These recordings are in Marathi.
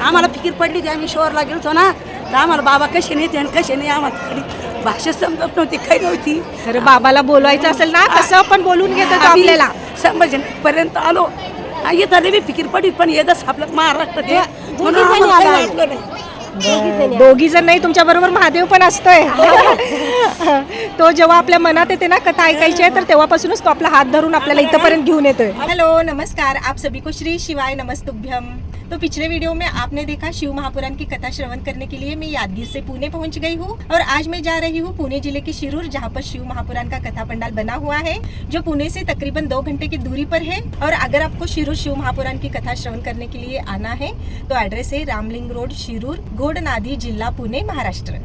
आम्हाला फिकीर पडली होती. आम्ही शोरला गेलो ना, तर आम्हाला बाबा कसे नेते आणि कसे नाही आम्हाला तरी भाषा समजत नव्हती, काही नव्हती. अरे बाबाला बोलवायचं असेल ना कसं पण बोलून घेतो तो आम्ही आपल्याला. संभाजीपर्यंत आलो. येता बी फिकीर पडली, पण येतच आपलं महाराष्ट्रात आहे. म्हणून आम्हाला काही वाटलं नाही. दोघी जण नाही, तुमच्या बरोबर महादेव पण असतोय. तो जेव्हा आपल्या मनात येते ना कथा ऐकायची आहे, तर तेव्हापासूनच तो आपला हात धरून आपल्याला इथपर्यंत घेऊन येतोय. हेलो नमस्कार, आप सभी को श्री शिवाय नमस्तुभ्यम. तो पिछले वीडियो में आपने देखा शिव महापुराण की कथा श्रवण करने के लिए मैं यादगीर से पुणे पहुंच गई हूँ और आज मैं जा रही हूँ पुणे जिले के शिरूर, जहाँ पर शिव महापुराण का कथा पंडाल बना हुआ है, जो पुणे से तकरीबन 2 घंटे की दूरी पर है. और अगर आपको शिरूर शिव महापुराण की कथा श्रवण करने के लिए आना है तो एड्रेस है रामलिंग रोड, शिरूर, घोडनादी, जिल्हा पुणे, महाराष्ट्र.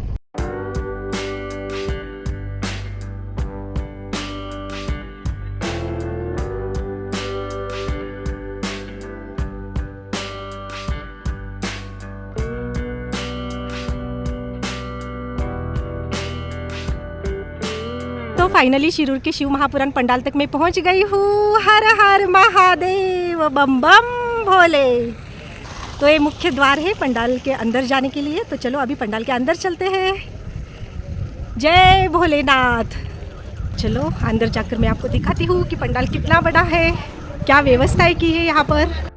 तो फाइनली शिरूर के शिव महापुराण पंडाल तक मैं पहुंच गई हूँ. हर हर महादेव, बम बम भोले. तो ये मुख्य द्वार है पंडाल के अंदर जाने के लिए. तो चलो अभी पंडाल के अंदर चलते हैं. जय भोलेनाथ. चलो अंदर जाकर मैं आपको दिखाती हूँ कि पंडाल कितना बड़ा है, क्या व्यवस्थाएं की है यहाँ पर.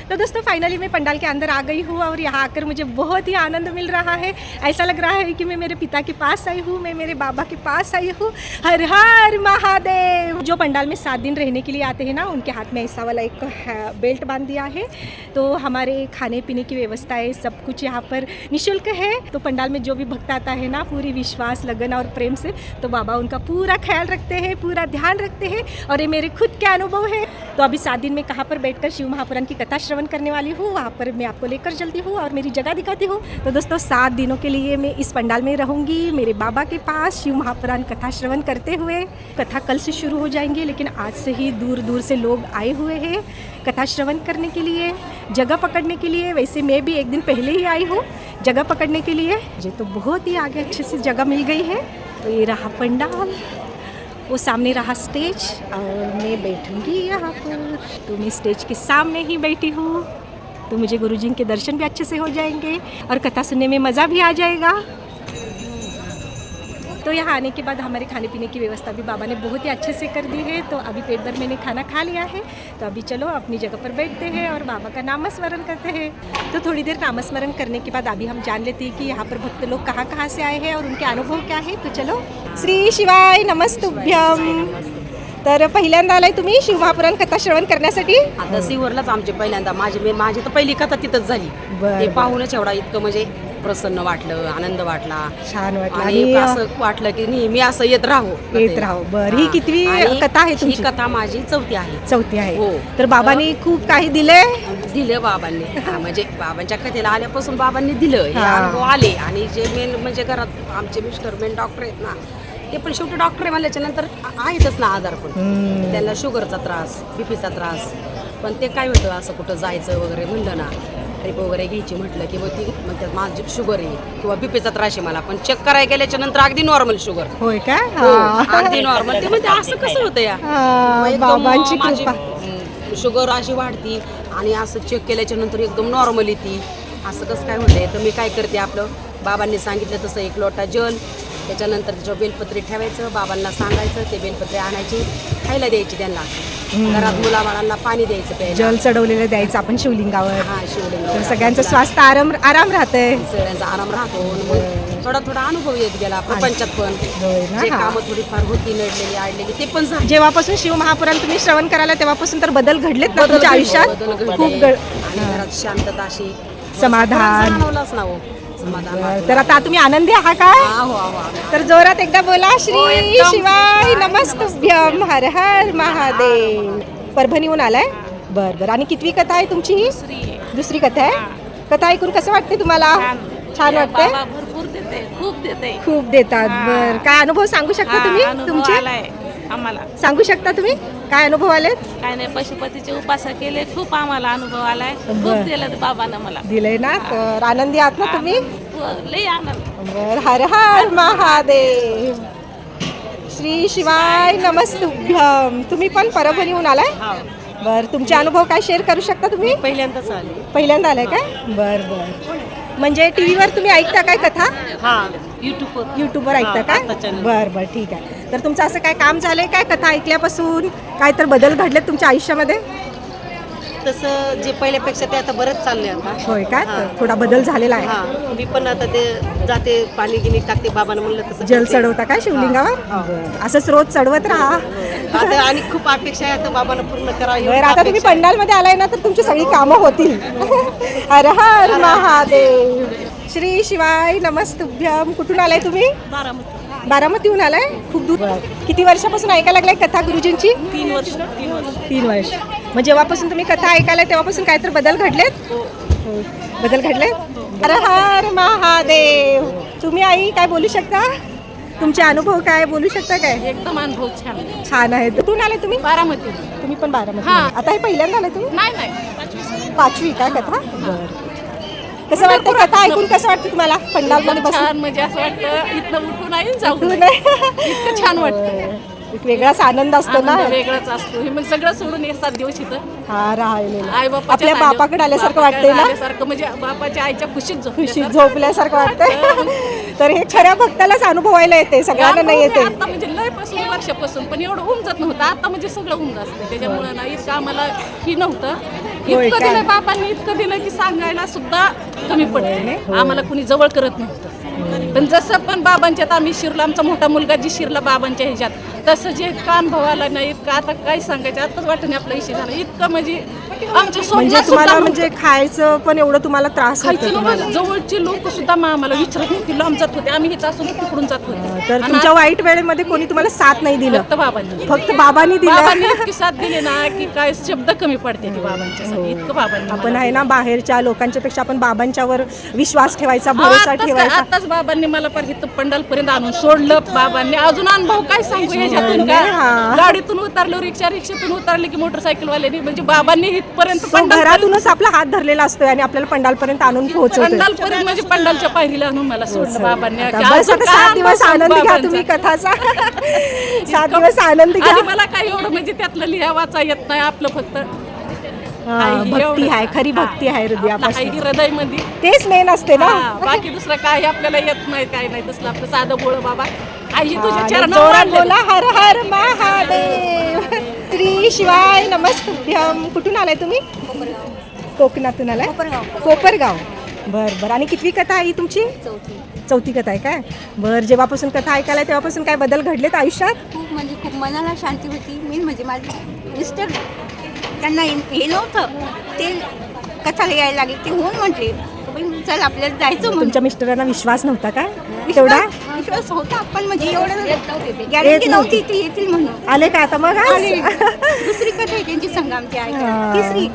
तो दोस्तों फाइनली मैं पंडाल के अंदर आ गई हूँ और यहाँ आकर मुझे बहुत ही आनंद मिल रहा है. ऐसा लग रहा है कि मैं मेरे पिता के पास आई हूँ, मैं मेरे बाबा के पास आई हूँ. हर हर महादेव. जो पंडाल में 7 दिन रहने के लिए आते हैं ना, उनके हाथ में ऐसा वाला एक बेल्ट बांध दिया है. तो हमारे खाने पीने की व्यवस्थाएं सब कुछ यहाँ पर निःशुल्क है. तो पंडाल में जो भी भक्त आता है ना, पूरी विश्वास, लगन और प्रेम से, तो बाबा उनका पूरा ख्याल रखते हैं, पूरा ध्यान रखते हैं. और ये मेरे खुद के अनुभव है. तो अभी 7 दिन में कहाँ पर बैठकर शिव महापुराण की कथा श्रवण करने वाली हूँ, वहाँ पर मैं आपको लेकर चलती हूँ और मेरी जगह दिखाती हूँ. तो दोस्तों 7 दिनों के लिए मैं इस पंडाल में रहूँगी, मेरे बाबा के पास शिव महापुराण कथा श्रवण करते हुए. कथा कल से शुरू हो जाएंगे, लेकिन आज से ही दूर दूर से लोग आए हुए हैं कथा श्रवण करने के लिए, जगह पकड़ने के लिए. वैसे मैं भी एक दिन पहले ही आई हूँ जगह पकड़ने के लिए. मुझे तो बहुत ही आगे अच्छे से जगह मिल गई है. तो ये रहा पंडाल, वो सामने रहा स्टेज और मैं बैठूंगी यहाँ पर. तो मैं स्टेज के सामने ही बैठी हूँ, तो मुझे गुरुजी के दर्शन भी अच्छे से हो जाएंगे और कथा सुनने में मज़ा भी आ जाएगा. तो यहाँ आने के बाद हमारे खाने पीने की व्यवस्था भी बाबा ने बहुत ही अच्छे से कर दी है. तो अभी पेट भर मैंने खाना खा लिया है. तो अभी चलो अपनी जगह पर बैठते हैं और बाबा का नामस्मरण करते हैं. तो थोड़ी देर नामस्मरण करने के बाद अभी हम जान लेते हैं कि यहाँ पर भक्त लोग कहाँ कहाँ से आए हैं और उनके अनुभव क्या है. तो चलो. श्री शिवाय नमस्तुभ्यम. तर पहिल्यांदा आलाय तुम्ही शिव महापुराण कथा श्रवण करण्यासाठी. आता सिवरलाच आमचे पहिल्यांदा माझी तर पहिली कथा तिथंच झाली. ते पाहूनच एवढा इतकं म्हणजे प्रसन्न वाटलं, आनंद वाटला, छान वाटलं आणि असं वाटलं की नेहमी असं येत राहू. बरं. ही कितवी कथा आहे ही तुमची? कथा माझी 4थी आहे. 4थी आहे. हो. तर बाबांनी खूप काही दिले. दिलं बाबांनी. म्हणजे बाबांच्या कथेला आल्यापासून बाबांनी दिलं हे हा. अनुभव आले. आणि जे मेन म्हणजे घरात आमचे मिस्टर मेन डॉक्टर आहेत ना, ते पण शेवटी डॉक्टर आहे म्हणल्याच्या नंतर आहेतच ना आजार. पण त्यांना शुगरचा त्रास, बीपीचा त्रास. पण ते काय होतं असं कुठं जायचं वगैरे म्हणलं ना, ट्रिप वगैरे घ्यायची म्हटलं की मग ती म्हणतात माझी शुगर आहे किंवा बीपीचा त्रास आहे मला, पण चेक करायला गेल्याच्या नंतर अगदी नॉर्मल शुगर. होय का? अगदी नॉर्मल. ते म्हणते असं कसं होतं या. मग एकदम बाबांची माझी कृपा. शुगर अशी वाढती आणि असं चेक केल्याच्या नंतर एकदम नॉर्मल येते. असं कसं काय होतंय. तर मी काय करते, आपलं बाबांनी सांगितलं तसं 1 लोटा जल, त्याच्यानंतर त्याच्यावर बेलपत्री ठेवायचं, बाबांना सांगायचं, ते बेलपत्री आणायची, खायला द्यायची त्यांना. घरात मुलाबाळांना पाणी द्यायचं प्यायला. जल चढवलेलं द्यायचं आपण शिवलिंगावर. हा, शिवलिंग. तर सगळ्यांचं स्वास्थ्य आराम राहतंय. सगळ्यांचा आराम राहतो. मग थोडा अनुभव येत गेला प्रपंचात पण. जे कामं थोडीफार होती नडलेली आडलेली ते पण झाली. जेव्हापासून शिव महापुराण तुम्ही श्रवण करायला तेव्हापासून तर बदल घडलेत ना तुमच्या आयुष्यात? खूप. आणि घरात शांतता अशी, समाधान जाणवलंच ना. हो, समाधान. तर आता तुम्ही आनंदी आहात काय? हो. तर जोरात एकदा बोला श्री एकदम. शिवाय नमस्तुभ्यम. हर हर महादेव. परभणीहून आलाय? बरं. आणि कितवी कथा आहे तुमची ही? दुसरी कथा आहे. कथा ऐकून कसं वाटते तुम्हाला? छान वाटते. भरपूर खूप देते खूप देतात. बर, काय अनुभव सांगू शकता तुम्ही तुमचे? आलाय आम्हाला. सांगू शकता तुम्ही काय अनुभव आलेत? काय नाही, पशुपतीचे उपास केले, खूप आम्हाला अनुभव आलाय. खूप दिलं बाबांना मला. दिलंय ना, तर आनंदी आहात ना तुम्ही? लई आनंद. बर, हर हर महादेव. श्री शिवाय नमस्तुभ्यम. तुम्ही पण परभणीहून आलाय? बर, तुमचे अनुभव काय शेअर करू शकता तुम्ही? पहिल्यांदाच आली. पहिल्यांदा आलाय काय? बर बर. म्हणजे टीव्हीवर तुम्ही ऐकता काय कथा? हा, युट्यूबवर ऐकता काय? बर बर, ठीक आहे. तर तुमचं असं काय काम झालंय काय कथा ऐकल्यापासून? काय तर बदल घडलेत तुमच्या आयुष्यामध्ये? तसं जे पहिल्यापेक्षा ते आता बरंच चाललंय आता. होय काय? तर थोडा बदल झालेला आहे. हा, मी पण आता ते जाते, पाणी गिनी टाकते, बाबांना म्हणलं तसं जल करते. चढवता काय शिवलिंगावर? बरं. असंच रोज चढवत राहा. आता आणि खूप अपेक्षा आहे आता बाबांना पूर्ण करा. बरं, आता तुम्ही पंडालमध्ये आलाय ना, तर तुमची सगळी कामं होतील. हर हर महादेव. श्री शिवाय नमस्तुभ्यम. कुठून आलाय तुम्ही? बारामतीहून आलाय? खूप दूर. किती वर्षापासून ऐकायला लागलाय कथा गुरुजींची? 3 वर्ष. 3 वर्ष. मग जेव्हापासून तुम्ही कथा ऐकायला तेव्हापासून काय तर बदल घडलेत? हो. बदल घडलेत? हर हर महादेव. तुम्ही आई काय बोलू शकता? तुमचे अनुभव काय बोलू शकता काय? एकदम अनुभव छान. छान आहे. कुठून आले तुम्ही? बारामती. तुम्ही पण बारामती. हा. आता हे पहिल्यांदा आले तुम्ही? नाही 5वी काय कथा? बरं. कसं वाटतं कथा ऐकून? कसं वाटतं तुम्हाला पंडालमध्ये बसून? छान, म्हणजे असं वाटतं इथनं उठून आहे जाऊ उठून नये. आहे. इतकं छान वाटतं. एक वेगळाच आनंद असतो ना. आनंद वेगळाच असतो. हे मग सगळं सोडून 1-7 दिवस इथं हा, राहिलेला आई बापा आपल्या बापाकडे आल्यासारखं वाटतंय ना. म्हणजे बापाच्या आईच्या खुशीत खुशीत झोपल्यासारखं वाटतंय. तर हे खऱ्या भक्तालाच अनुभवायला येते, सगळ्यांना नाही येते. आता म्हणजे लयपासून वर्षापासून पण एवढं होऊन जात नव्हतं. आता म्हणजे सगळं होऊन जातं. त्याच्यामुळे ना इतकं आम्हाला ही नव्हतं. होय इतकं काय? दिलं बाबांनी, इतकं दिलं की सांगायला सुद्धा कमी पडतं. आम्हाला कुणी जवळ करत नव्हतं. पण जसं पण बाबांच्यात आम्ही शिरलो, आमचा मोठा मुलगा जी शिरला बाबांच्या ह्याच्यात, तसं जे काम भावाला नाही इतकं आता काय सांगायचं. आताच वाटणे आपला विषय झाला. इतकं म्हणजे आमच्या म्हणजे स्वप्नात तुम्हाला सुद्धा म्हणजे खायचं पण एवढं तुम्हाला त्रास होतो खायचं तुम्हाला? नव्हतं. जवळचे लोक सुद्धा आम्हाला विचारत नव्हते. लांब जात होते, आम्ही इथं असून तिकडून जात होते. तर आणि तुमच्या वाईट वेळेमध्ये कोणी तुम्हाला साथ नाही दिलं? फक्त बाबांनी फक्त बाबांनी बाबांनी दिलं. इतकी साथ दिली ना की काय शब्द कमी पडते की बाबांच्या इतकं बाबांनी आपण आहे ना, बाहेरच्या लोकांच्या पेक्षा आपण बाबांच्यावर विश्वास ठेवायचा, भरोसा ठेवायचा. आताच बाबांनी मला पर इथं पंडाल पर्यंत आणून सोडलं. बाबांनी अजून अनुभव काय सांगू ह्याच्यातून का? हा. गाडीतून उतरलो, रिक्षातून उतरले की मोटरसायकलवाल्यानी, म्हणजे बाबांनी इथपर्यंत तो घरातूनच आपला हात धरलेला असतोय आणि आपल्याला पंडालपर्यंत आणून पोहोचवतो. पंडाल पर्यंत म्हणजे पंडालच्या पायरीला आणून मला सोडलं बाबांनी. आता की बस, अजून आता काय 7 दिवस अनुभव आनंद घ्या बाबांचा. तुम्ही कथाचा. 7 दिवस आनंद घ्या. आणि मला काही एवढं म्हणजे त्यातलं लिहा वाचा येत नाही. आपलं फक्त हा, आई भक्ती एवढंच. आहे, खरी हा. भक्ती आहे हृदयापासून. आई हृदयमध्ये. तेच मेन असते ना. बाकी दुसरं काय आपल्याला येत नाही, काय नाही. तसलं आपलं साधं बोळ बाबा आई हा, तुझ्या आणि चरणावर जोरात आणलेलं. बोला हर हर महादेव. श्री शिवाय नमस्तुभ्यम. कुठून आलाय तुम्ही? कोकणातून आलाय? कोपरगाव. बर बर. आणि कितवी कथा आहे ही तुमची? चौथी कथा आहे काय? बर. जेव्हापासून कथा ऐकायला तेव्हापासून काय बदल घडलेत आयुष्यात? खूप म्हणजे खूप मनाला शांती होती. मेन म्हणजे माझे मिस्टर, त्यांना हे नव्हतं, ते कथाला यायला लागले. ते होऊन म्हटले चल आपल्याला जायचं म्हणून. तुमच्या मिस्टरांना विश्वास नव्हता का तेवढा? विश्वास होता, पण म्हणजे एवढं गॅरंटी नव्हती ते येतील म्हणून. आले का आता मग? आणि दुसरी कथा आहे त्यांची संग आमची ऐकायला. तिसरी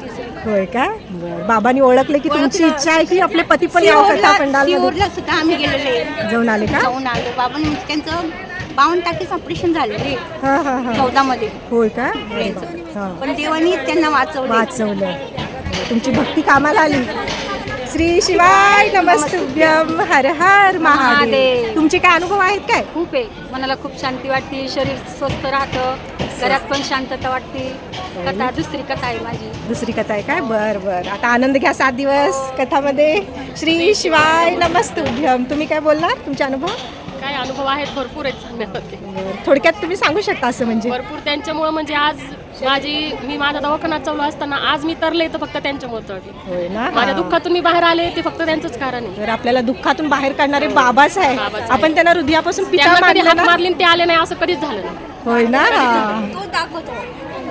होय का? बरं. बाबांनी ओळखले की तुमची इच्छा आहे की आपले पती पण यावं कथा पंडाल सिओरला सुद्धा आम्ही गेलेले, जाऊन आले का? जाऊन आलो. बाबांनी त्यांचं 52 टाकीचं ऑपरेशन झालेले हा हा हा. 14 मध्ये. होय का? हा. पण देवानी त्यांना वाचवलं. तुमची भक्ती कामाला आली. श्री शिवाय नमस्तुभ्यम. हर हर महादेव. तुमचे काय अनुभव आहेत काय? खूप आहे. मनाला खूप शांती वाटते, शरीर स्वस्थ राहतं, घरात पण शांतता वाटते. कथा दुसरी कथा आहे माझी. दुसरी कथा आहे काय? बर बर. आता आनंद घ्या 7 दिवस कथामध्ये. श्री शिवाय नमस्तुभ्यम. तुम्ही काय बोलणार? तुमचे अनुभव? काय अनुभव आहेत, भरपूर आहेत सांगण्यासारखे. थोडक्यात तुम्ही सांगू शकता असं म्हणजे? भरपूर त्यांच्यामुळे म्हणजे आज मी माझ्या दवाखान्यात चालू असताना आज मी तरले तर फक्त त्यांच्यामुळे तरले. होय ना? माझ्या दुःखातून मी बाहेर आले ते फक्त त्यांचंच कारण आहे. तर आपल्याला दुःखातून बाहेर काढणारे बाबाच आहे. आपण त्यांना हृदयापासून पिता त्यांना कधी मानलं हात ना? मारली आणि ते आले नाही असं कधीच झालं नाही. होय ना? तो दाखवतो.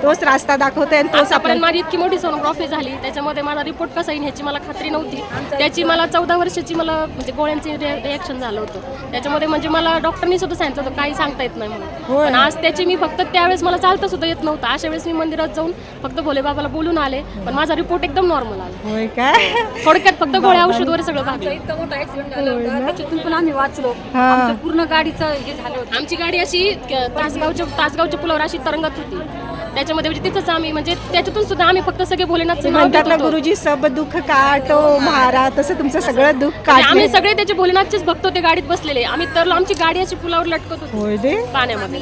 तोच रास्ता दाखवतोय आणि तोच आतापर्यंत आपल्याला माझी इतकी मोठी सोनोग्राफी झाली, त्याच्यामध्ये माझा रिपोर्ट कसा येईल ह्याची मला खात्री नव्हती. त्याची मला 14 वर्षाची मला म्हणजे गोळ्यांचे रिॲक्शन झालं होतं. त्याच्यामध्ये म्हणजे मला डॉक्टरनी सुद्धा सांगितलं होतं काही सांगता येत नाही म्हणून. पण आज त्याची मी फक्त त्यावेळेस मला चालता सुद्धा येत नव्हतं. अशा वेळेस मी मंदिरात जाऊन फक्त भोलेबाबाला बोलून आले, पण माझा रिपोर्ट एकदम नॉर्मल आला. होय काय थोडक्यात फक्त गोळ्या औषध वगैरे सगळं भागलं. इतका मोठा ऍक्सिडेंट झाला होता त्याच्यातून पण आम्ही वाचलो. आमचं पूर्ण गाडीचं हे झालं होतं. आमची गाडी अशी तासगावच्या पुलावर अशी तरंगत होती. त्याच्यामध्ये म्हणजे तिथंच आम्ही म्हणजे त्याच्यातून सुद्धा आम्ही फक्त सगळे भोलेनाथचं नाव म्हणतात घेत ना होतो. गुरुजी सब दुःख काटो महारा, तसं तुमचं सगळं दुःख म्हणजे आम्ही काढले. सगळे त्याचे भोलेनाथचेच भक्त होते गाडीत बसलेले. आम्ही तर आमची गाडी अशी पुलावर लटकत होती होय दे पाण्यामध्ये.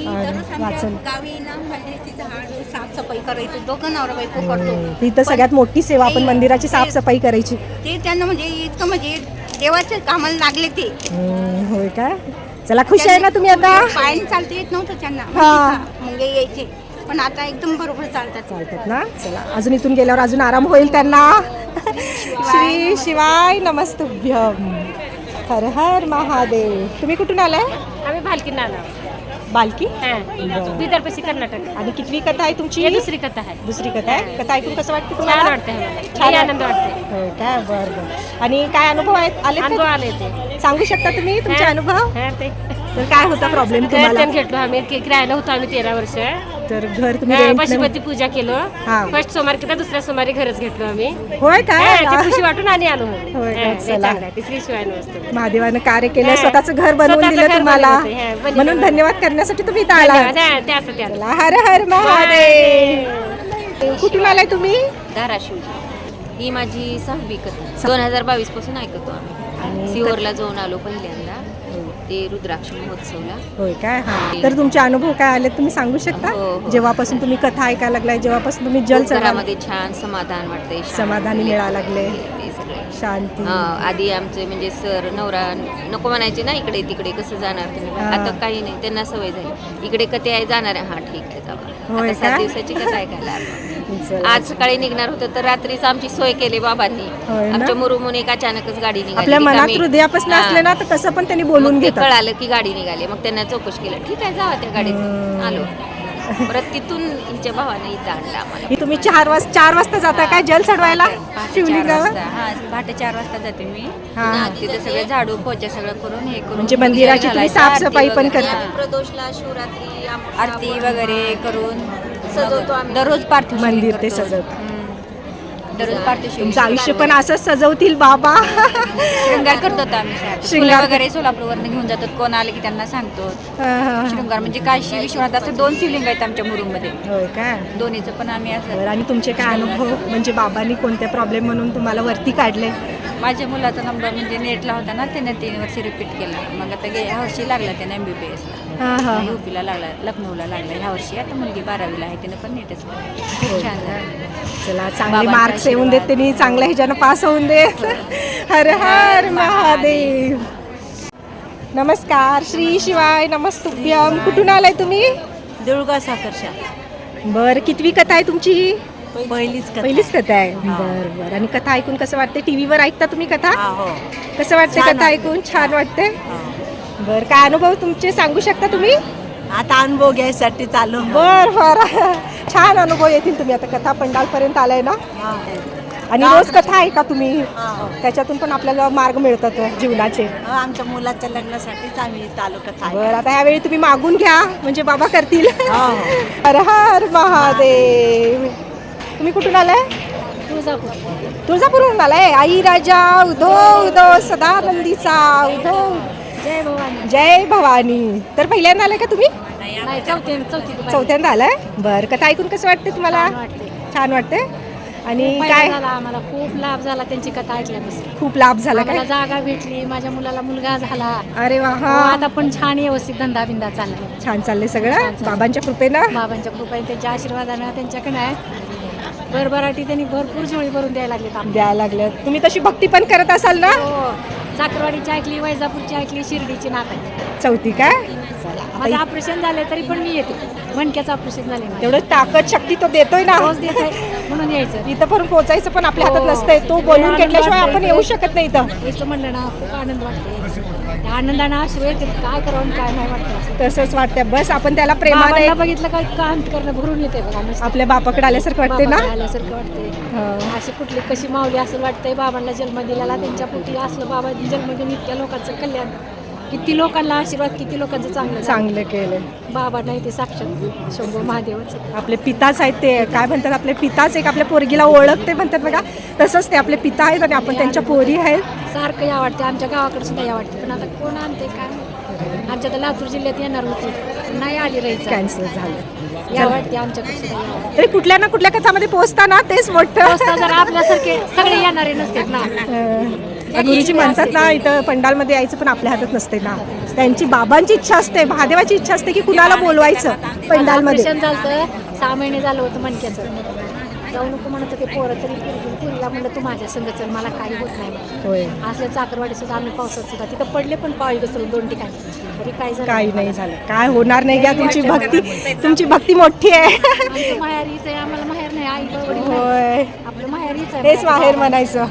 वाचन. गावी ना मंदिराची झाड साफसफाई करायची, दोघं नवरा बायको करतो. ही तर सगळ्यात मोठी सेवा, आपण मंदिराची साफसफाई करायची. ते त्यांना म्हणजे इतकं म्हणजे देवाच्या कामाला लागले ते. होय काय. चला खुश आहे ना तुम्ही आता. पायाने चालता येत नव्हतं त्यांना, हा. मुंगे यायचे, पण आता एकदम बरोबर चालतात. चालतात ना. चला अजून इथून गेल्यावर अजून आराम होईल त्यांना. श्री शिवाय नमस्तुभ्यम. हर हर महादेव. तुम्ही कुठून आलाय? आम्ही भालकीनं आलो. बालकी. विदर्भशी कर्नाटक. आणि कितवी कथा आहे तुमची? ही दुसरी कथा आहे. दुसरी कथा आहे. कथा ऐकून कसं वाटतं छान तुम्हाला? वाटते छान आनंद वाटते. होय काय. बरं बरं. आणि काय अनुभव आहेत आले अनुभव ते? आले ते सांगू शकता तुम्ही तुमचे अनुभव? ते तर काय होता प्रॉब्लेम घर तुम्हाला? पण घेतलो आम्ही किरायाला होतो आम्ही 13 वर्ष. तर घर तुम्ही rent ने- पशुपती पूजा केलो. हा. फर्स्ट सोमवारी किंवा दुसऱ्या सोमवारी घरच घेतलो आम्ही. होय काय. ती खुशी वाटून आणि आलो. होय का? चला. चांगलं आहे. तिसरी शिवाय नसतो. महादेवानं कार्य केलं, हा. स्वतःचं घर बनवून स्वतःचं दिलं घर तुम्हाला, बनवलं ते, हा, बनवलं. म्हणून धन्यवाद करण्यासाठी तुम्ही इथं आला. धन्यवाद. ते असं ते असं. चला, हर हर महादेव. कुठून आलाय तुम्ही? धाराशिव. ही माझी 6वी कथा. 2022 पासून ऐकतो आम्ही. सिहोरला जाऊन आलो पहिल्यांदा, ते रुद्राक्ष महोत्सवला. होय काय. हा. तर तुमचे अनुभव काय आले तुम्ही सांगू शकता? हो, हो. जेव्हापासून तुम्ही कथा ऐकायला लागलाय, जेव्हापासून तुम्ही जल चढायला, घरामध्ये छान समाधान वाटतंय, समाधानी मिळायला लागले, ते सगळे. शांती. आधी आमचे म्हणजे सर नवरा नको म्हणायचे ना, इकडे तिकडे कसं जाणार तुम्ही. हा. आता काही नाही, त्यांना सवय झाली. इकडे कथे आहे जाणार आहे, हा ठीक आहे जावा. होय आता का? 7 दिवसाची कथा ऐकायला आलो. चला. आज सकाळी निघणार होतं तर रात्रीच आमची सोय केली बाबांनी. होय ना? आमच्या मुरुमून एक अचानकच गाडी निघाली. आपल्या मनात रिकामी. हृदयापासून हा. असले ना तर कसं पण त्यांनी बोलून मग ते घेतात. कळालं की गाडी निघाली. मग त्यांना चौकशी केलं, ठीक आहे जावा त्या गाडीत. आलो परत तिथून हिच्या भावाने इथं आणलं आम्हाला. ही तुम्ही 4 वाजता जाता काय जल चढवायला शिवलिंगावर? पहाटे 4 वाजता जाते मी. हा. तिथे सगळं झाडू पोचा सगळं करून हे करून म्हणजे मंदिराची तुम्ही साफसफाई पण करता? प्रदोषला शिवरात्री आरती वगैरे करून सजवतो आम्ही. दररोज पार्थिव मंदिर ते सजवतात. दररोज पार्थिव तुमचं आयुष्य पण असं सजवतील बाबा. शृंगार करतात आम्ही. शृंगार फुलं वगैरे सोलापूरवरून घेऊन जातात. कोण आले की त्यांना सांगतो हा, हा. शृंगार. म्हणजे काशी विश्वनाथ असं 2 शिवलिंग आहेत आमच्या मुरुममध्ये. होय काय. दोन्हीचं पण आम्ही असं. बरं, आणि तुमचे काय अनुभव, म्हणजे बाबांनी कोणत्या प्रॉब्लेम म्हणून तुम्हाला वरती काढले? माझ्या मुलाचा नंबर म्हणजे नेटला होता ना, त्याने 3 वर्ष रिपीट केला. मग आता ह्या वर्षी लागला त्याने MBBSला. हा, हा. UPला लागला, लखनौला लागला ह्या वर्षी. आता मुलगी 12वीला आहे, तिनं पण नेटच केलं. खूप छान झालं. चला, चांगले बाबांचा मार्क्स येऊन देत, त्यांनी चांगल्या ह्याच्यानं पास होऊन देत. हर हर महादेव. नमस्कार. श्री शिवाय नमस्तुभ्यम. कुठून आलाय तुम्ही? देऊळगाव साखरशा. बरं, कितवी कथा आहे तुमची? पहिलीच पहिलीच कथा आहे. बरं बरं. आणि कथा ऐकून कसं वाटते? टीव्हीवर ऐकता तुम्ही कथा? हो. कसं वाटते छान कथा ऐकून? छान वाटते. बरं, काय अनुभव तुमचे सांगू शकता तुम्ही? आता अनुभव घ्यायसाठी चालू. बर बर. छान अनुभव येतील. तुम्ही आता कथा पंडालपर्यंत आलाय ना, आणि रोज कथा ऐका तुम्ही, त्याच्यातून पण आपल्याला मार्ग मिळतात जीवनाचे. आमच्या मुलाच्या लग्नासाठीच आम्ही चालू कथा. बरं, आता ह्यावेळी तुम्ही मागून घ्या, म्हणजे बाबा करतील. हर हर महादेव. तुम्ही कुठून आलाय? तुळजापूरहून आलाय. आई राजा उदो उदो सदानंदीचा उदो. जय भवानी. तर पहिल्यांदा आलाय का तुम्ही? चौथ्यांदा आलाय. बरं, कथा ऐकून कसं वाटते तुम्हाला? छान वाटते. आणि काय आम्हाला खूप लाभ झाला त्यांची कथा ऐकल्यापासून. खूप लाभ झाला मला काय? जागा भेटली, माझ्या मुलाला मुलगा झाला. अरे वा. हा, आता पण छान व्यवस्थित धंदा बिंदा चालला. छान चाललंय सगळं बाबांच्या कृपेनं. बाबांच्या कृपेने त्यांच्या आशीर्वादानं त्यांच्याकडे आहे भरभराटी त्यांनी भरपूर झोळी भरून द्यायला लागली. द्यायला लागलं. तुम्ही तशी भक्ती पण करत असाल ना? चाकरवाडीची ऐकली, वैजापूरची ऐकली, शिर्डीची नात आहे. चौथी काय? माझं ऑपरेशन झालं तरी पण मी येते. मणक्याचं ऑपरेशन झाले तेवढं ताकद शक्ती तो देतोय ना. रोज देत आहे म्हणून यायचं. इथं पण पोहोचायचं पण आपल्या हातात नसतंय. तो बोलून घेतल्याशिवाय आपण येऊ शकत नाही इथं. यायचं म्हणलं ना खूप आनंद वाटतो. आनंदानं अश्रू येते, काय करावं काय नाही वाटतं. तसंच वाटतं. बस आपण त्याला प्रेमाने बाबांना बघितलं काय काम करणं भरून येते बघा नुसतं. आपल्या बापाकडे आल्यासारखं वाटते ना. बाबाकडे आल्यासारखं वाटतंय. अशी कुठली कशी माऊली असं वाटतंय. बाबांना जन्म दिलेला, त्यांच्या पोटी असलं बाबा जन्म देऊन इतक्या लोकांचं कल्याण, किती लोकांना आशीर्वाद, किती लोकांचं चांगलं केलं. बाबा नाही ते साक्षात शंभू महादेवाचं आपले पिताच आहेत ते, काय म्हणतात, आपले पिताच एक आपल्या पोरगीला ओळखते म्हणतात बघा, तसंच ते आपले पिता आहेत आणि आपण त्यांच्या पोरी आहेत. सारखं या वाटते. आमच्या गावाकडे सुद्धा या वाटते, पण आता कोण आणते काय माहिती. आमच्या तर लातूर जिल्ह्यात येणार होती, नाही आली राहायचं, कॅन्सल झालं. या वाटते आमच्याकडे सुद्धा या वाटते. तरी कुठल्या ना कुठल्या कथामध्ये पोहोचता ना तेच मोठं. रस्ता जर आपल्यासारखे सगळे येणारे नसतात ना. गुरुजी म्हणतात ना, इथं पंडालमध्ये यायचं पण आपल्या हातात नसते ना. त्यांची बाबांची इच्छा असते, महादेवाची इच्छा असते की कुणाला बोलवायचं पंडालमध्ये. ऑपरेशन झालं 6 महिने झालं होतं मणक्याचं. जाऊ नको म्हणत होते पोरं, तरी तिला म्हणलं तू माझ्या संग चल, मला काही होत नाही. होय, असल्या चाकरवाडी सुद्धा आम्ही पावसात सुद्धा तिथं पडले, पण पाळी घसरून 2 ठिकाणी, तरी काय झालं काही नाही झालं. काय होणार नाही घ्या, तुमची भक्ती मोठी आहे. आमचं माहेरीच आहे, आम्हाला माहेर नाही, आई वडील नाही. होय, आपलं माहेरीच आहे. तेच माहेर म्हणायचं.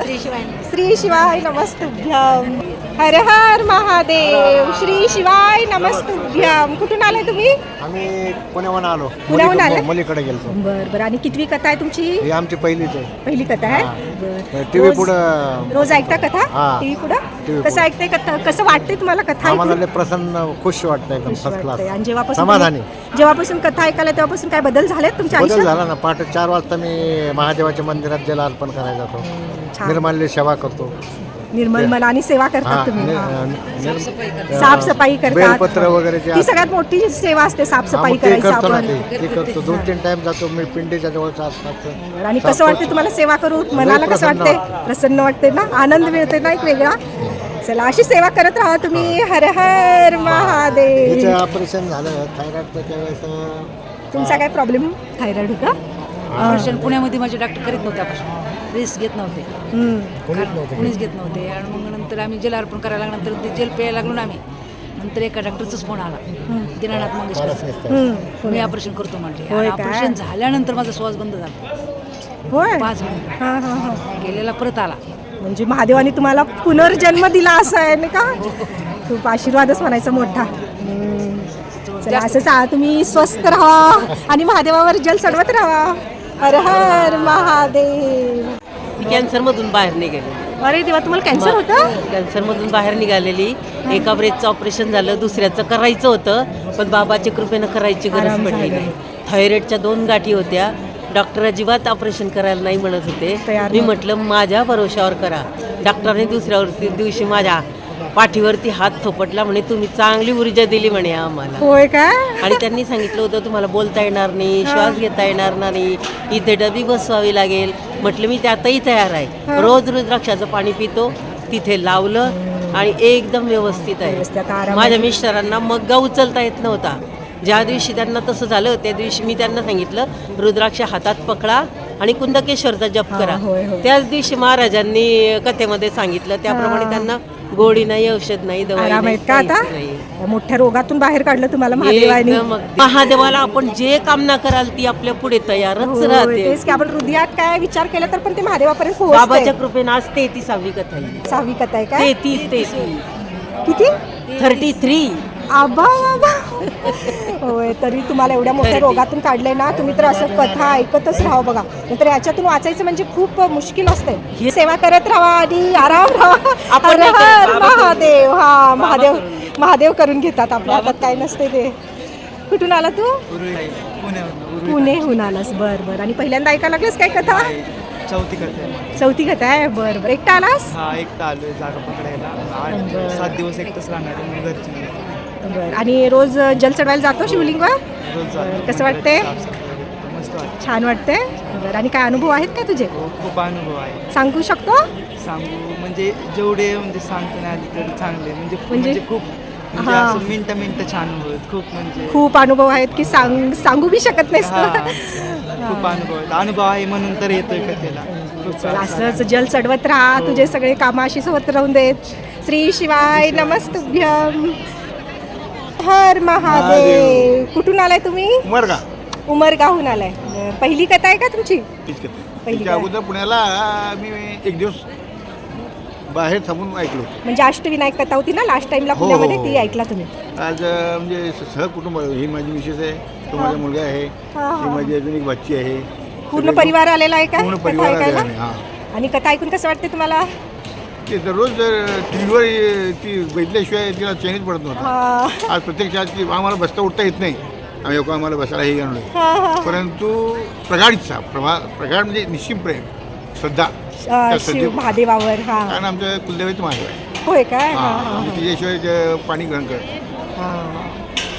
श्री शिवाय श्री शिवाय नमस्तुभ्यम. हर हर महादेव. श्री शिवाय नमस्तुभ्यम. कुठून आलाय तुम्ही? आम्ही पुण्याहून आलो. पुण्याहून आले? मुलीकडे गेलो. बर बर. आणि कितवी कथा आहे तुमची? ही आमची पहिलीच आहे. पहिली कथा आहे. बर. टीव्ही पुढं रोज ऐकता कथा? हा. टीव्ही पुढं TV कसं ऐकताय कथा? कसं वाटते तुम्हाला कथा आम्हाला ऐकून? लय प्रसन्न, खुश वाटतं, एकदम फर्स्ट क्लास, आणि समाधानी. जेव्हापासून कथा ऐकायला तेव्हापासून काय बदल झालेत तुमच्या बदल आयुष्यात? झाला ना. पहाटे 4 वाजता मी महादेवाच्या मंदिरात जल अर्पण करायला जातो, छान. निर्माल्य सेवा करतो. निर्मल मनाने सेवा करतात तुम्ही. साफसफाई करतात. बेलपत्र वगैरे जे ती सगळ्यात मोठी सेवा असते, साफसफाई ते करायचं करतो ना. आपण. ते करतो. 2-3 टाइम जातो मी पिंडीच्या जवळचा असतात. आणि कसं वाटते तुम्हाला सेवा करून? मनाला कसं प्रसन्न वाटते? प्रसन्न वाटते ना, आनंद मिळते ना एक वेगळा. चला, अशी सेवा करत राहा तुम्ही. हर हर महादेव. हिचं ऑपरेशन झालं थायरॉइडचं त्यावेळेस. तुमचा काय प्रॉब्लेम? थायरॉइड का? ऑपरेशन पुण्यामध्ये माझे डॉक्टर करीत नव्हते, ऑपरेशन रिस्क घेत नव्हते, कुणीच घेत नव्हते. आणि मग नंतर आम्ही जेल अर्पण करायला लागल्यानंतर ते जेल प्यायला लागलो ना आम्ही. नंतर एका डॉक्टरचाच फोन आला, दीनानाथ मंगेशकर, मी ऑपरेशन करतो म्हटले. आणि ऑपरेशन झाल्यानंतर माझा श्वास बंद झाला. होय. 5 मिनिट गेलेला परत आला. म्हणजे महादेवाने तुम्हाला पुनर्जन्म दिला असं आहे ना का? खूप आशीर्वादच म्हणायचा मोठा. चला, असंच तुम्ही स्वस्थ राहा आणि महादेवावर जल चढवत राहा. हर हर महादेव. कॅन्सरमधून बाहेर निघाली. अरे देवा, तुम्हाला कॅन्सर होतं? कॅन्सरमधून बाहेर निघालेली. एका ब्रेकचं ऑपरेशन झालं, दुसऱ्याचं करायचं होतं, पण बाबाच्या कृपेनं करायची गरज पडली नाही. थायरॉइडच्या 2 गाठी होत्या. डॉक्टर अजिबात ऑपरेशन करायला नाही म्हणत होते. मी म्हटलं माझ्या भरोशावर करा. डॉक्टरने दुसऱ्या दिवशी माझ्या पाठीवरती हात थोपटला, म्हणे तुम्ही चांगली ऊर्जा दिली म्हणे आम्हाला. होय का? आणि त्यांनी सांगितलं होतं तुम्हाला बोलता येणार नाही, श्वास घेता येणार नाही, इथे डबी बसवावी लागेल. म्हटलं मी त्यातही तयार आहे. रोज रुद्राक्षाचं पाणी पितो, तिथे लावलं आणि एकदम व्यवस्थित आहे. माझ्या मिस्टरांना मग्गा उचलता येत नव्हता. ज्या दिवशी त्यांना तसं झालं त्या दिवशी मी त्यांना सांगितलं रुद्राक्ष हातात पकडा आणि कुंदकेश्वरचा जप करा. त्याच दिवशी महाराजांनी कथेमध्ये सांगितलं त्याप्रमाणे त्यांना गोळी नाही, औषध नाही, दवाई नाही, का आता मोठ्या रोगातून बाहेर काढलं तुम्हाला महादेवाने. महादेवाला आपण जे कामना कराल ती आपल्या पुढे तयारच राहते. तेच की आपण हृदयात काय विचार केला तर पण ते महादेवापर्यंत बाबाच्या पोहोचते. कृपेने आज 33वी कथा आहे. 6वी कथा आहे काय? 33 किती? 33. आबा बाबा. होय, तरी तुम्हाला एवढ्या मोठ्या रोगातून काढले ना तुम्ही, तर असं कथा ऐकतच राहा बघा. नंतर याच्यातूून वाचायचं म्हणजे खूप मुश्किल असते. सेवा करत राहा आणि आराम राहा. हर हर महादेव. हा, महादेव करून घेतात, आपल्या हातात काय नसते ते. कुठून आला तू? पुणेहून आलास. बरं बरं. आणि पहिल्यांदा ऐकायला लागलेस काय कथा? चौथी कथा आहे. बरं बरं. एकटा आलास? एकटा आलोय जागा पकडायला. 7 दिवस एकटाच राहणार आहे घरची. बरं. आणि रोज जल चढवायला जातो शिवलिंगवर? कसं वाटते? मस्त वाटतं. छान वाटते. बरं. आणि काय अनुभव आहेत का तुझे? खूप अनुभव आहे. सांगू शकतो? सांगू म्हणजे जेवढे म्हणजे सांगतो ना आधी तर चांगले म्हणजे खूप मिनटं छान होत. खूप अनुभव आहेत की सांगू बी शकत नाहीस. खूप अनुभव आहे म्हणून तर येतोय कथेला. असंच जल चढवत राहा, तुझे सगळे कामं अशीच होत राहून देत. श्री शिवाय नमस्तुभ्यम. हर महादेव. कुठून आलाय तुम्ही? उमरगावहून आलाय. पहिली कथा आहे का तुमची? पहिली. अगोदर पुण्याला मी एक दिवस बाहेर थांबून ऐकलो होतो. म्हणजे अष्टविनायक कथा होती ना लास्ट टाइमला हो, पुण्यामध्ये, हो. ती ऐकला तुम्ही? आज म्हणजे सहकुटुंब, ही माझी मिसेस आहे, तो माझा मुलगा आहे, ही माझी अजून एक बच्ची आहे. पूर्ण परिवार आलेला आहे का पूर्ण कथा परिवार आलेला ऐकायला? आहे. हां, आणि कथा ऐकून कसं वाटते तुम्हाला? ते दररोज टी व्हीवर ती बघितल्याशिवाय तिला चैनीच पडत नव्हता. हा. आज प्रत्यक्षात ती आम्हाला बसता उठता येत नाही, आम्ही लोक आम्हाला बसायला हे आणलं, हा, हा. परंतु प्रगाढ इच्छा, प्रगाढ म्हणजे निश्चित प्रेम, श्रद्धा त्या शिव श्रद्धे- महादेवावर. हा, कारण आमच्या कुलदेवीचं महादेव आहे. होय काय? हा, हां, हा, म्हणजे तिच्याशिवाय ते पाणी ग्रहण करत हा.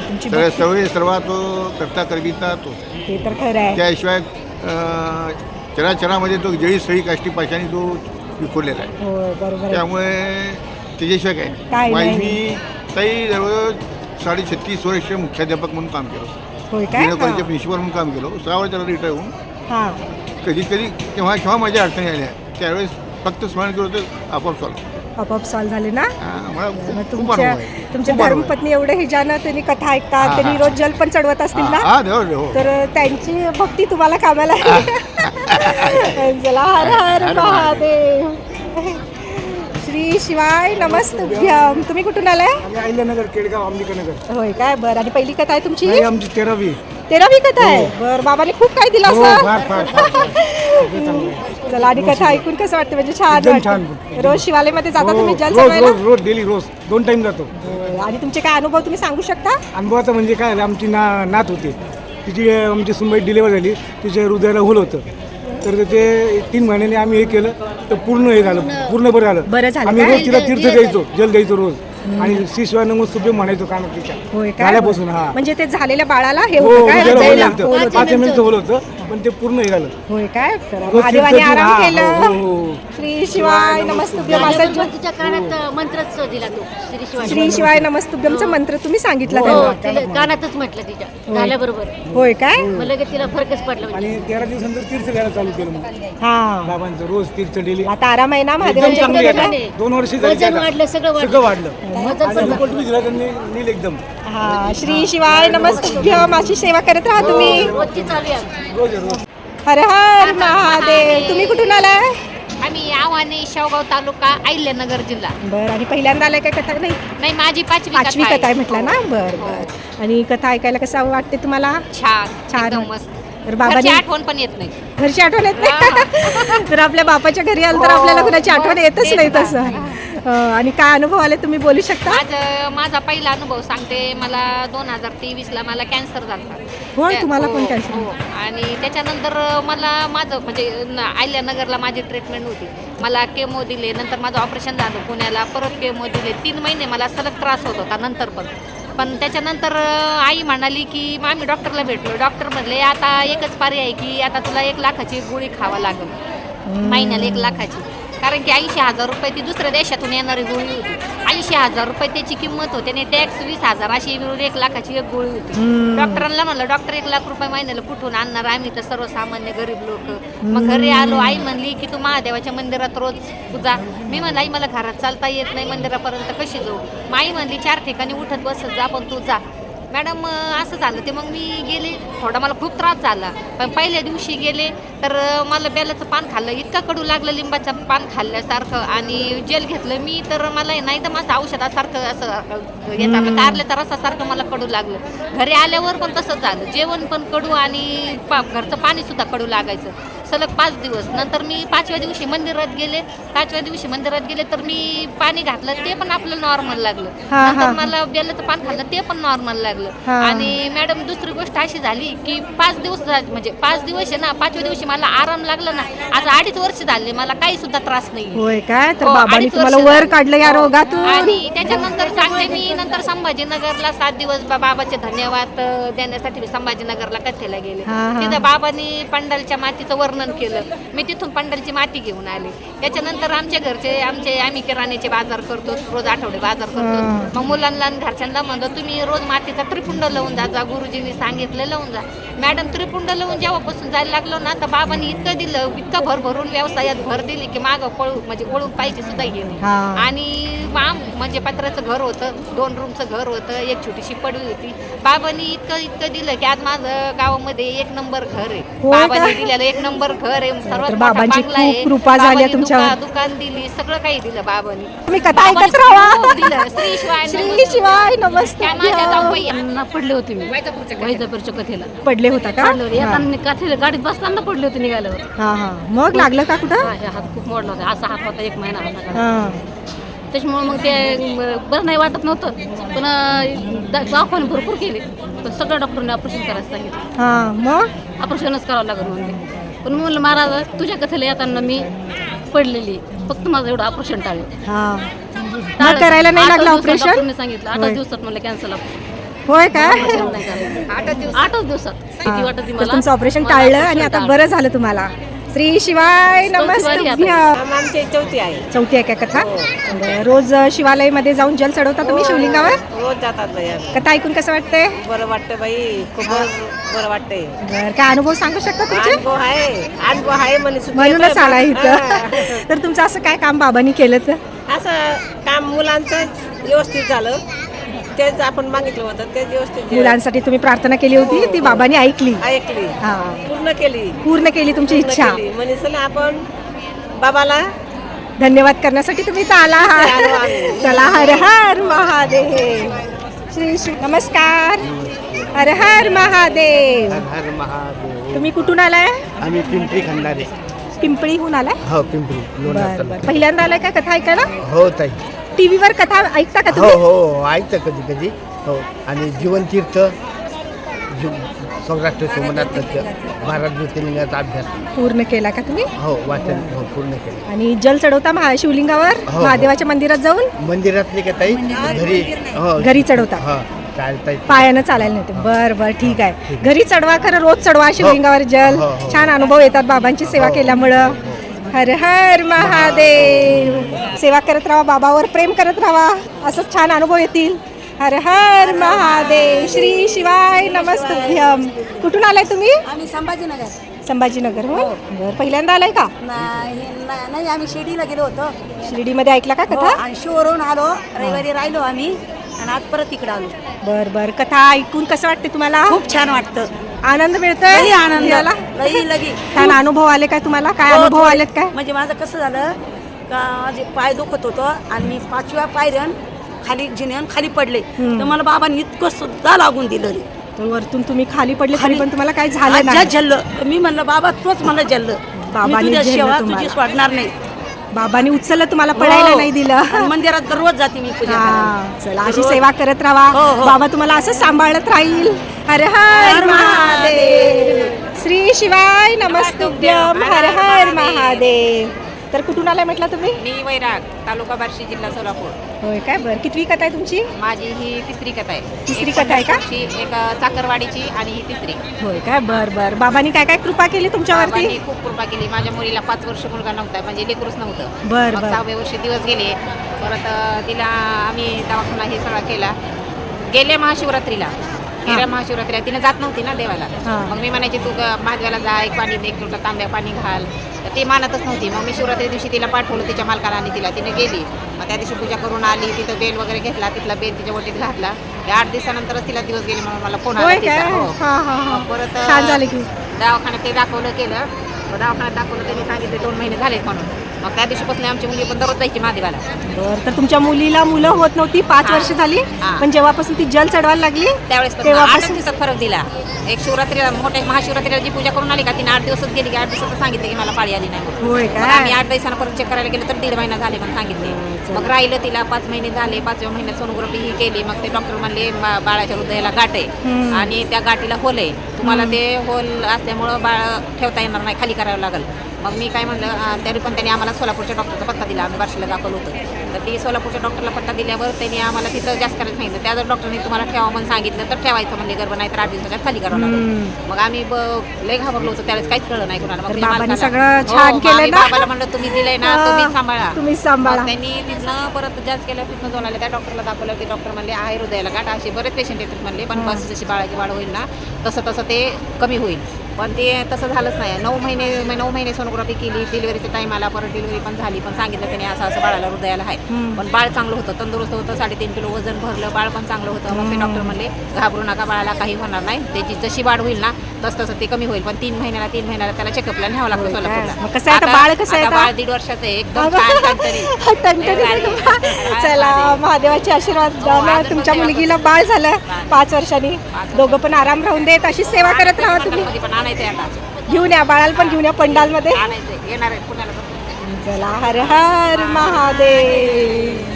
तुमची सर्वा तो करता करविता तो, ते तर खरं आहे. त्याशिवाय चराचरामध्ये तो जळी सळी काष्टी पाशाने तो विखुरलेला आहे. हो, बरोबर आहे. त्यामुळे त्याच्याशिवाय काही काय नाही. नाही. मी काही जवळ 36 वर्ष मुख्याध्यापक म्हणून काम केलं, होय काय? कॉलेजचे प्रिन्सिपल म्हणून काम केलं. 6 वर्षाला रिटायर होऊन हा. कधी केव्हा माझ्या अडचणी आल्या त्यावेळेस फक्त स्मरण केलं होतं, आपोआप सॉल्व. आपोआप सॉल्व झाले ना? मला मग खूप तुमच्या अनुभव आहे. तुमच्या खूप अनुभव आहे. धर्मपत्नी एवढे ह्याच्यानं त्यांनी कथा ऐकतात, हा, त्यांनी हा. रोज जल पण चढवत असतील ना? हा, हो. तर त्यांची भक्ती तुम्हाला कामाला आहे. चला, हर हर महादेव. श्री शिवाय नमस्तुभ्यम. तुम्ही कुठून आलाय? अहिल्यानगर, केडगाव, अंबिकानगर. होय काय? बरं. आणि पहिली कथा आहे तुमची? नाही, आमची 13वी. 13वी कथा आहे. बरं. बाबांनी खूप काय दिलं हो, असं. फार फार फार सगळं चांगलं आहे. चला, आणि कथा ऐकून कसं वाटतं? म्हणजे छान एकदम वाटतं. छान. रोज शिवालयामध्ये जाता हो, तुम्ही जल रोज चढवायला? रोज रोज डेली रोज 2 टाइम जातो. आणि तुमचे काय अनुभव तुम्ही सांगू शकता? अनुभवाचं म्हणजे काय झालं, आमची नात होती, तिची आमची सुनबाई डिलिव्हर झाली, तिच्या हृदयाला होल होतं. तर ते 3 महिन्याने आम्ही हे केलं तर पूर्ण हे झालं, पूर्ण बरं झालं. आम्ही रोज तिला तीर्थ द्यायचो, जल द्यायचो रोज, आणि श्री शिवाय नमस्तुभ्यम म्हणायचो कानात तिच्या. होय काय? झाल्यापासून. हा, म्हणजे ते झालेल्या बाळाला हे हो, होतं काय? हृदयाला होल हृदयाला होतं. होल होतं. 5 महिन्याचं होल होतं, पण ते पूर्ण हे झालं. होय काय? तर रोज महादेवाने तीर्थ- आराम हा, हो, केलं. हो. श्री शिवाय नमस्तुभ्यम असं तिच्या कानात मंत्रच दिला तो श्री शिवाय. श्री शिवाय नमस्तुभ्यमचा मंत्र तुम्ही सांगितला हो, त्यांना? तिला कानातच म्हटलं तिच्या झाल्याबरोबर. होय काय? मग लगेच तिला फरकच पडला. म्हणजे आणि 13 दिवसानंतर तीर्थ घ्यायला चालू केलं मग हा. बाबांचं, रोज तीर्थ डेली. आता आराम आहे ना एकदम महादेवाच्या चांगली कृपेला? आहे. 2 वर्ष झाली वजन त्याला. वाढलं, सगळं सगळं वाढलं. वाढलं. आणि रिपोर्ट बी दिला त्यांनी नील एकदम. हा. श्री शिवाय नमस्तुभ्यम अशी सेवा करत राहा तुम्ही. रोजची चालू आहे. रोज आहे, रोज. हर हर महादेव. तुम्ही कुठून आलाय? आम्ही आव्हाने शेवगाव तालुका अहिल्यानगर जिल्हा. बरं. आणि पहिल्यांदा आलाय काय कथा? नाही, माझी पाचवी कथा आहे म्हटलं ना? बरं बरं. आणि कथा ऐकायला कसं वाटते तुम्हाला? छान छान. एकदम मस्त. तर घरची बाबांनी आठवण पण येत नाही. घरची आठवण येत नाही? तर आपल्या बापाच्या घरी आलं तर आपल्याला कुणाची आठवण येतच नाही तसं. आणि काय अनुभव आले तुम्ही बोलू शकता? माझा पहिला अनुभव सांगते. मला 2023ला मला कॅन्सर झाला. होय, तुम्हाला पण कॅन्सर? हो. आणि त्याच्यानंतर मला माझं म्हणजे अहिल्यानगरला माझी ट्रीटमेंट होती. मला केमो दिले, नंतर माझं ऑपरेशन झालं पुण्याला, परत केमो दिले. 3 महिने मला सलग त्रास होत होता नंतर पण त्याच्यानंतर आई म्हणाली की मग आम्ही डॉक्टरला भेटलो. डॉक्टर म्हणले आता एकच पर्याय आहे की आता तुला 1 लाखाची गोळी खावा लागेल, महिन्याला 1 लाखाची. कारण की 80,000 रुपये ती दुसऱ्या देशातून येणारी गोळी होती. 80,000 रुपये त्याची किंमत होती आणि टॅक्स 20,000 अशी मिळून 1 लाखाची एक गोळी होती. डॉक्टरांना म्हणलं डॉक्टर 1 लाख रुपये महिन्याला कुठून आणणार, आम्ही तर सर्वसामान्य गरीब लोक. मग घरी आलो, आई म्हणली की तू महादेवाच्या मंदिरात रोज जा. मी म्हणलं आई मला घरात चालता येत नाही, मंदिरापर्यंत कशी जाऊ? मग आई म्हणली 4 ठिकाणी उठत बसत जा, पण तू जा. मॅडम असं झालं ते मग मी गेले. थोडा मला खूप त्रास झाला, पण पहिल्या दिवशी गेले तर मला बेलाचं पान खाल्लं, इतकं कडू लागलं लिंबाचं पान खाल्ल्यासारखं. आणि जेल घेतलं मी तर मला नाही तर माझं औषधासारखं असं येतं कारल्याचा रसासारखं मला कडू लागलं. घरी आल्यावर पण तसंच झालं, जेवण पण कडू आणि घरचं पाणीसुद्धा कडू लागायचं सलग 5 दिवस. नंतर मी 5व्या दिवशी मंदिरात गेले. 5व्या दिवशी मंदिरात गेले तर मी पाणी घातलं, ते पण आपलं नॉर्मल लागलं. नंतर मला बेलाचं पान खाल्लं, ते पण नॉर्मल लागलं. आणि मॅडम दुसरी गोष्ट अशी झाली की 5 दिवस म्हणजे 5 दिवस आहे ना, 5व्या दिवशी मला आराम लागला ना. आज 2.5 वर्ष झाले मला काही सुद्धा त्रास नाही. होय काय? तर हो, बाबांनी 2.5 तुम्हाला वर्ष वर झाली. काढलं या रोगातून. आणि त्याच्यानंतर सांगते मी, नंतर संभाजीनगरला 7 दिवस बाबाचे धन्यवाद देण्यासाठी मी संभाजीनगरला कथेला गेले. तिथं बाबांनी पंडालच्या मातीचं वर्णन केलं. मी तिथून पंडालची माती घेऊन आले. त्याच्यानंतर आमच्या घरचे आम्ही किराण्याचे बाजार करतो, रोज आठवडे बाजार करतो. मग मुलांना आणि घरच्यांना म्हणतो तुम्ही रोज मातीचा त्रिपुंड लावून जा, गुरुजींनी सांगितलं लावून जा. मॅडम त्रिपुंड लावून जेव्हापासून जायला लागलो ना तर बाबांनी इतकं दिलं, इतकं भरभरून व्यवसायात भर दिली की मागं वळून पाहिजे सुद्धा हे नाही. आणि म्हणजे पत्र्याचं घर होतं, 2 रूमचं घर होतं, एक छोटीशी पडवी होती. बाबांनी इतकं दिलं की आज माझं गावामध्ये 1 नंबर घर आहे. बाबांनी दिलेलं 1 नंबर घर आहे, सर्वात मोठा बाबांची बंगला आहे. खूप कृपा झाली बाबांनी तुमच्यावर. दुकान दिली, सगळं काही दिलं बाबांनी. तुम्ही कथा ऐकत राहा. दिलं. श्री शिवाय श्री शिवाय नमस्ते. पडले होते मी वैजापूरच्या कथेला पडले होता का? येताना कथेला गाडीत बसताना पडले होते निघाल्यावर. हा हा. मग लागलं का कुठं? हात खूप मोडला होता, असा हात होता 1 महिना होता. हा. त्याच्यामुळे मग ते बरं नाही वाटत नव्हतं, पण दवाखाने भरपूर केले, पण सगळ्या डॉक्टरने ऑपरेशन करायचं सांगितलं. हा. मग ऑपरेशनच करावं लागलं म्हणते. पण म्हणलं महाराज तुझ्या कथेला येताना मी पडलेली, फक्त माझं एवढं ऑपरेशन टाळलं. हा. मग करायला नाही लागलं ऑपरेशन? डॉक्टरने सांगितलं 8 दिवसात म्हणलं कॅन्सल होय काय? 8 दिवसात किती वाटत तर मला. तुमचं ऑपरेशन टाळलं आणि आता बरं झालं तुम्हाला. श्री शिवाय नमस्ते. आमची 4थी आहे. 4थी आहे का कथा? बरं. रोज शिवालयामध्ये जाऊन जल चढवता तुम्ही शिवलिंगावर? रोज जातात बाई. कथा ऐकून कसं वाटतंय? बरं वाटतं बाई, खूपच बरं वाटतंय. बरं. काय अनुभव सांगू शकता तुमचे? अनुभव आहे म्हणूनच आला इथं. तर तुमचं असं काय काम बाबांनी केलं तर? असं काम मुलांचं व्यवस्थित झालं, तेच आपण मागितलं होतं, तेच व्यवस्थित मुलांसाठी तुम्ही प्रार्थना केली होती, ती बाबांनी ऐकली. ऐकली, हा. पूर्ण केली तुमची इच्छा. म्हणजे चला आपण बाबाला धन्यवाद करण्यासाठी तुम्ही इथं आला आहात. चला, हर हर महादेव. श्री श्री नमस्कार. हर हर महादेव. हर महादेव. तुम्ही कुठून आलाय? आम्ही पिंपरी खंडारे. पिंपळीहून आलाय? हो, पिंपरी लोणार. बरं बरं. पहिल्यांदा आलाय का कथा ऐकायला? हो ताई. टीव्हीवर कथा ऐकता का हो तुम्ही? हो, ऐकतं कधी कधी. हो. आणि जीवनतीर्थ, सौराष्ट्र सोमनाथाचं 12 ज्योतिर्लिंगाचा अभ्यास पूर्ण केला का तुम्ही? हो, वाचन हो पूर्ण केलं. आणि जल चढवता शिवलिंगावर हो. महादेवाच्या मंदिरात जाऊन? मंदिरातले का ताई? घरी. हो, घरी चढवता? हा, चालताय. पायानं चालायला नाही ते. बरं बरं, ठीक आहे. घरी चढवा, खरं रोज चढवा शिवलिंगावर जल. हो, हो. छान अनुभव येतात बाबांची सेवा केल्यामुळं. हर हर महादेव. सेवा करत राहा, बाबावर प्रेम करत राहा, असंच छान अनुभव येतील. हर हर महादेव. श्री शिवाय नमस्तुभ्यम. कुठून आलाय तुम्ही? आम्ही संभाजीनगर. संभाजीनगर. हो. बरं. पहिल्यांदा आलाय का? नाही, आम्ही शिर्डीला गेलो होतो. शिर्डीमध्ये ऐकला का कथा? आणि शिवरून आलो, रविवारी राहिलो आम्ही आणि आज परत इकडे आलो. बर बर. कथा ऐकून कसं वाटते तुम्हाला? खूप छान वाटतं, आनंद मिळतोय. लई आनंद याला? लगी. छान अनुभव आले काय तुम्हाला? काय हो, अनुभव थोडे. आलेत काय? म्हणजे माझं कसं झालं का, माझे पाय दुखत होतं आणि मी 5व्या पायऱ्यान खाली जिन्यान खाली पडले, तर मला बाबांनी इतकं सुद्धा लागून दिलं नाही. तर वरतून तुम्ही खाली पडले तरी पण तुम्हाला काय झालं आज नाही? झल्लं. मी म्हणलं बाबा तोच मला झल्लं, बाबांनी तुझ्या झेललं सेवा तुम्हाला. तुझी सोडणार नाही. बाबांनी उचललं तुम्हाला, पडायला हो. नाही दिलं. आणि मंदिरात दररोज जाते मी पूजा करायला. हा, चला अशी रोज. सेवा करत राहा. हो, हो. बाबा तुम्हाला असं सांभाळत राहील. हर हर महादेव. श्री शिवाय नमस्तुभ्यम. हर हर महादेव. तर कुठून आलाय म्हटलं तुम्ही? मी वैराग, तालुका बार्शी, जिल्हा सोलापूर. होय काय? बरं. कितवी कथा आहे तुमची? माझी ही 3री कथा आहे. तिसरी कथा आहे का? एक चाकरवाडीची आणि ही 3री. होय काय? बर बर. बाबांनी काय काय कृपा केली तुमच्यावरती? बाबांनी खूप कृपा केली. माझ्या मुलीला 5 वर्ष मुलगा नव्हता, म्हणजे लेकरूच नव्हतं. बर मग बर. 6व्या वर्षी दिवस गेले. परत तिला आम्ही दवाखाना हे सगळा केला. गेले महाशिवरात्रीला. गेल्या महाशिवरात्रीला तिने जात नव्हती ना देवाला. मग मी म्हणायची तू महादेवाला जा, एक पाणी दे, एक लोटा तांब्या पाणी घाल. तर ती मानतच नव्हती. मग मी शिवरात्री दिवशी तिला पाठवलं तिच्या मालकाला आणि तिने गेली. मग त्या दिवशी पूजा करून आली, तिथं बेल वगैरे घेतला, तिथला बेल तिच्या वटीत घातला. 8 दिवसानंतरच तिला दिवस गेले म्हणून मला फोन आला तिचा. हो. मग परत छान झालं की. दवाखान्यात ते दाखवलं केलं. मग दवाखान्यात दाखवलं, त्यांनी सांगितले 2 महिने झालेत म्हणून. मग त्या दिवशीपासून आमची मुलगी पण दररोज जायची महादेवाला. बरं. तर तुमच्या मुलीला मुलं होत नव्हती, 5 वर्ष झाली, पण जेव्हापासून ती जल चढवायला लागली त्यावेळेस 8 दिवसात फरक दिला. एक शिवरात्रीला, मोठ्या महाशिवरात्रीला जी पूजा करून आली का, तिने 8 दिवसात गेली की 8 दिवसात सांगितलं की मला पाळी आली नाही म्हणून. होय मग काय? आम्ही 8 दिवसांना परत चेक करायला गेलो तर 1.5 महिना झाले म्हणून सांगितले. मग राहिलं तिला 5 महिने झाले. 5व्या महिन्यात सोनोग्राफी ही केली. मग ते डॉक्टर म्हणले बाळाच्या हृदयाला गाठ आहे आणि त्या गाठीला होल आहे, तुम्हाला ते होल असल्यामुळं बाळ ठेवता येणार नाही, खाली करावं लागेल. मग मी काय म्हणलं, तरी पण त्यांनी आम्हाला सोलापूरच्या डॉक्टरचा पत्ता दिला. आम्ही बार्शीला दाखवलं होतं. तर ती सोलापूरच्या डॉक्टरला पत्ता दिल्यावर त्यांनी आम्हाला तिथं जास्त करायला सांगितलं. त्या जर डॉक्टरने तुम्हाला ठेवा म्हणून सांगितलं तर ठेवायचं म्हणले, गर्भ नाही तर 8 दिवसाच्या खाली करावं लागेल. मग आम्ही लय घाबरलो होतो, त्यावेळेस काहीच कळलं नाही कोणाला. मग बाबांनी सगळं छान केलं ना? बाबाला म्हणलं तुम्ही दिलंय ना, तुम्ही सांभाळा. तुम्ही सांभाळा. मग त्यांनी तिथनं परत जास्त केलं, तिथनं जाऊन आले, त्या डॉक्टरला दाखवलं. ते डॉक्टर म्हणले आहे हृदयाला गाठ, असे बरेच पेशंट येतात म्हणले, पण बस जशी बाळाची वाढ होईल ना तसं तसं ते कमी होईल. पण ते तसं झालंच नाही. 9 महिने सोनोग्राफी केली, डिलिव्हरीचा टाईम आला, परत डिलिव्हरी पण झाली, पण सांगितलं त्याने असं बाळाला हृदयाला आहे. पण बाळ चांगलं होतं, तंदुरुस्त होतं, 3.5 किलो वजन भरलं, बाळ पण चांगलं होतं. मग ते डॉक्टर म्हणले घाबरू नका, बाळाला काही होणार नाही, त्याची जशी वाढ होईल ना तसं ते कमी होईल, पण 3 महिन्याला त्याला चेकअपला न्यावं लागतं सोलापूरला. कसं आहे आता बाळ कसं आहे बाळ 1.5 वर्षाचं आहे, एकदम छान चला महादेवाचे आशीर्वाद द्या. तुमच्या मुलगीला बाळ झालं 5 वर्षांनी, दोघं पण आराम राहून देत, अशी सेवा करत राहा तुम्ही. पण आणायचंय आता, घेऊन या बाळाला पण, घेऊन या पंडालमध्ये. आणायचंय, येणार आहे पुण्याला. चला हर हर महादेव.